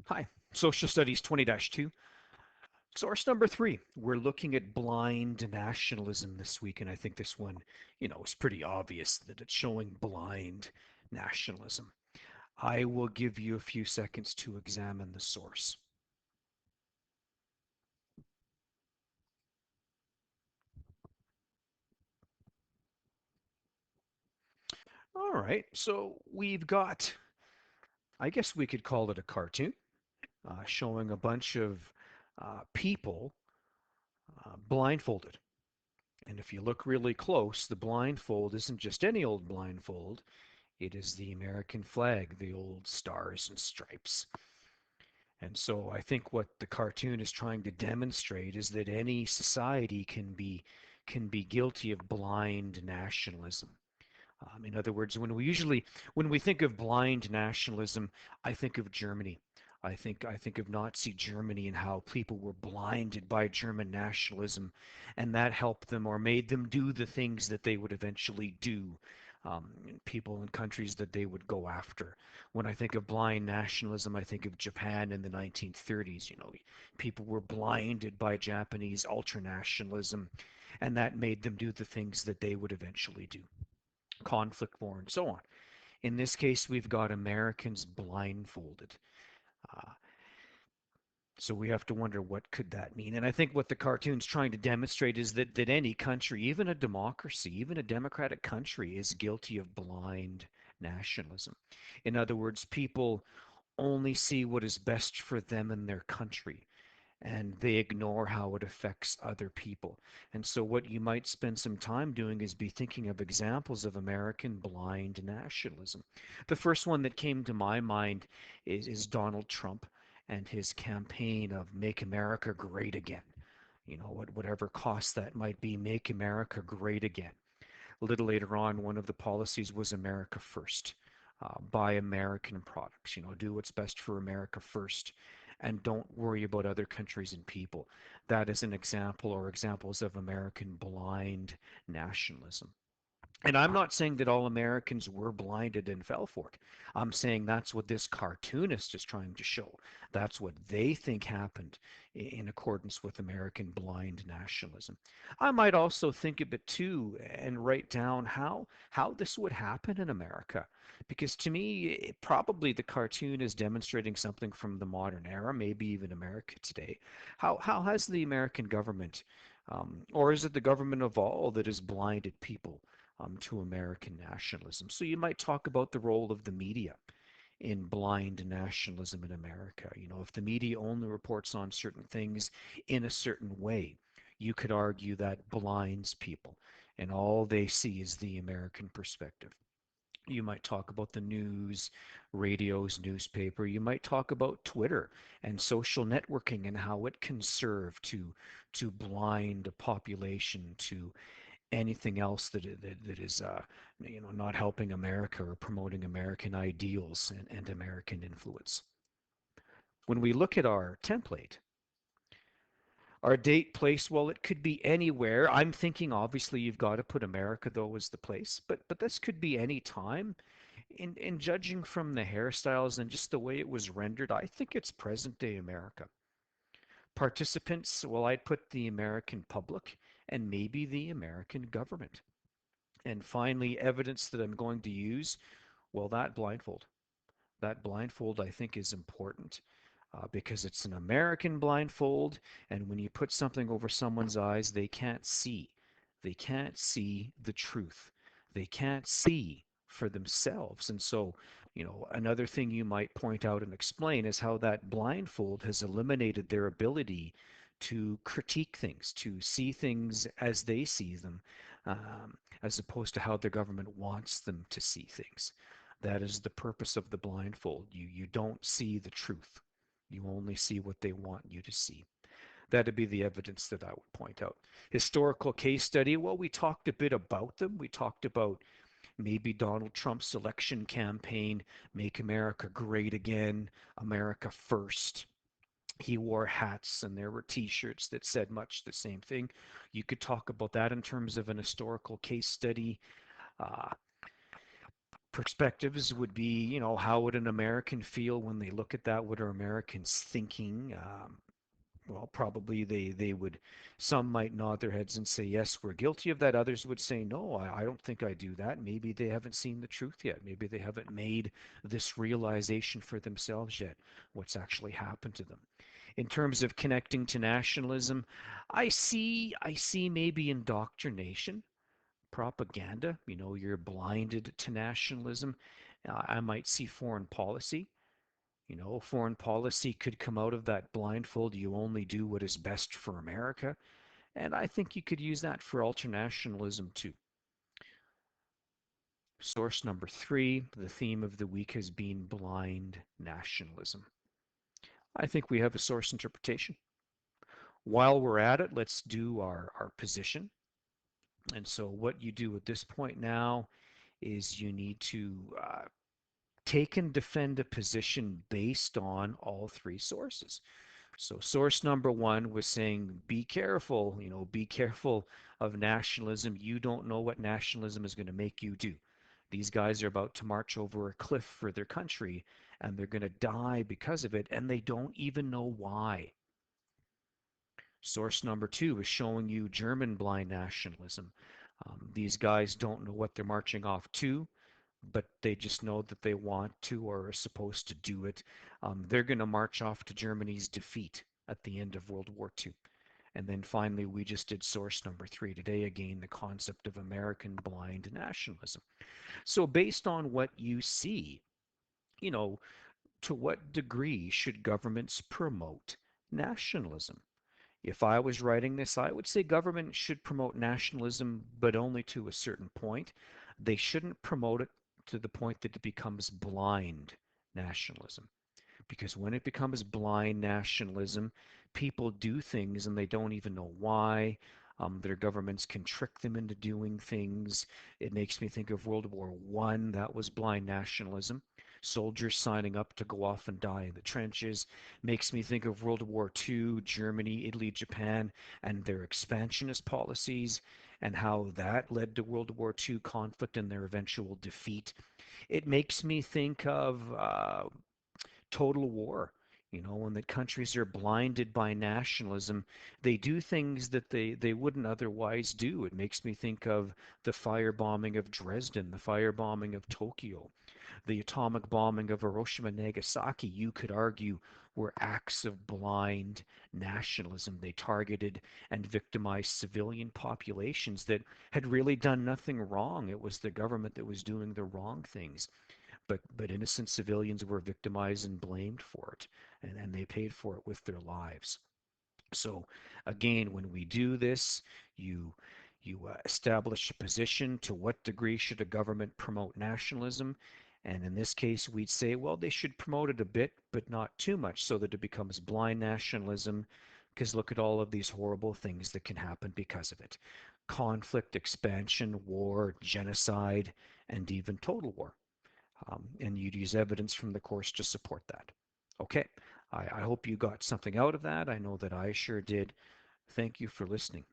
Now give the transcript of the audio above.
Hi, Social Studies 20-2. Source number three, we're looking at blind nationalism this week, and I think this one, is pretty obvious that it's showing blind nationalism. I will give you a few seconds to examine the source. All right, so we've got, I guess we could call it a cartoon, showing a bunch of people blindfolded. And if you look really close, the blindfold isn't just any old blindfold. It is the American flag, the old stars and stripes. And so I think what the cartoon is trying to demonstrate is that any society can be guilty of blind nationalism. In other words, when we think of blind nationalism, I think of Germany. I think of Nazi Germany and how people were blinded by German nationalism, and that helped them or made them do the things that they would eventually do. People and countries that they would go after. When I think of blind nationalism, I think of Japan in the 1930s. People were blinded by Japanese ultranationalism, and that made them do the things that they would eventually do, conflict war, and so on. In this case, we've got Americans blindfolded. Uh, so we have to wonder what could that mean. And I think what the cartoon's trying to demonstrate is that any country, even a democracy, even a democratic country, is guilty of blind nationalism. In other words, people only see what is best for them and their country, and they ignore how it affects other people. And so, what you might spend some time doing is be thinking of examples of American blind nationalism. The first one that came to my mind is Donald Trump and his campaign of Make America Great Again. Whatever cost that might be, make America great again. A little later on, one of the policies was America First. Buy American products, do what's best for America first, and don't worry about other countries and people. That is an example or examples of American blind nationalism. And I'm not saying that all Americans were blinded and fell for it. I'm saying that's what this cartoonist is trying to show. That's what they think happened in accordance with American blind nationalism. I might also think a bit too and write down how this would happen in America. Because to me, probably the cartoon is demonstrating something from the modern era, maybe even America today. How has the American government, or is it the government of all that has blinded people to American nationalism? So you might talk about the role of the media in blind nationalism in America. If the media only reports on certain things in a certain way, you could argue that blinds people, and all they see is the American perspective. You might talk about the news, radios, newspaper. You might talk about Twitter and social networking and how it can serve to blind a population to anything else that is not helping America or promoting American ideals and American influence. When we look at our template, our date, place, well, it could be anywhere. I'm thinking obviously you've got to put America though as the place, but this could be any time. In judging from the hairstyles and just the way it was rendered, I think it's present day America. Participants, well, I'd put the American public and maybe the American government. And finally, evidence that I'm going to use, well, that blindfold. That blindfold, I think, is important because it's an American blindfold, and when you put something over someone's eyes, they can't see. They can't see the truth. They can't see for themselves. And so, another thing you might point out and explain is how that blindfold has eliminated their ability to critique things, to see things as they see them, as opposed to how the government wants them to see things. That is the purpose of the blindfold. You don't see the truth. You only see what they want you to see. That'd be the evidence that I would point out. Historical case study, well, we talked a bit about them. We talked about maybe Donald Trump's election campaign, Make America Great Again, America First. He wore hats and there were t-shirts that said much the same thing. You could talk about that in terms of an historical case study. Uh, Perspectives would be, how would an American feel when they look at that? What are Americans thinking? Well, probably they would, some might nod their heads and say, yes, we're guilty of that. Others would say, no, I don't think I do that. Maybe they haven't seen the truth yet. Maybe they haven't made this realization for themselves yet, what's actually happened to them. In terms of connecting to nationalism, I see maybe indoctrination, propaganda. You're blinded to nationalism. I might see foreign policy. Foreign policy could come out of that blindfold. You only do what is best for America. And I think you could use that for ultranationalism too. Source number three, the theme of the week has been blind nationalism. I think we have a source interpretation. While we're at it, let's do our position. And so what you do at this point now is you need to take and defend a position based on all three sources. So source number one was saying, be careful, be careful of nationalism. You don't know what nationalism is going to make you do. These guys are about to march over a cliff for their country and they're going to die because of it, and they don't even know why. Source number two is showing you German blind nationalism. These guys don't know what they're marching off to, but they just know that they want to or are supposed to do it. They're going to march off to Germany's defeat at the end of World War II. And then finally, we just did source number three today, again, the concept of American blind nationalism. So based on what you see, you know, to what degree should governments promote nationalism? If I was writing this, I would say government should promote nationalism, but only to a certain point. They shouldn't promote it to the point that it becomes blind nationalism. Because when it becomes blind nationalism, people do things and they don't even know why. Their governments can trick them into doing things. It makes me think of World War One. That was blind nationalism. Soldiers signing up to go off and die in the trenches. Makes me think of World War Two, Germany, Italy, Japan, and their expansionist policies and how that led to World War Two conflict and their eventual defeat. It makes me think of total war. When the countries are blinded by nationalism, they do things that they wouldn't otherwise do. It makes me think of the firebombing of Dresden, the firebombing of Tokyo, the atomic bombing of Hiroshima and Nagasaki. You could argue were acts of blind nationalism. They targeted and victimized civilian populations that had really done nothing wrong. It was the government that was doing the wrong things, but innocent civilians were victimized and blamed for it, and they paid for it with their lives. So again, when we do this, you establish a position. To what degree should a government promote nationalism? And in this case, we'd say, well, they should promote it a bit, but not too much, so that it becomes blind nationalism. Because look at all of these horrible things that can happen because of it: conflict, expansion, war, genocide, and even total war. And you'd use evidence from the course to support that. Okay, I hope you got something out of that. I know that I sure did. Thank you for listening.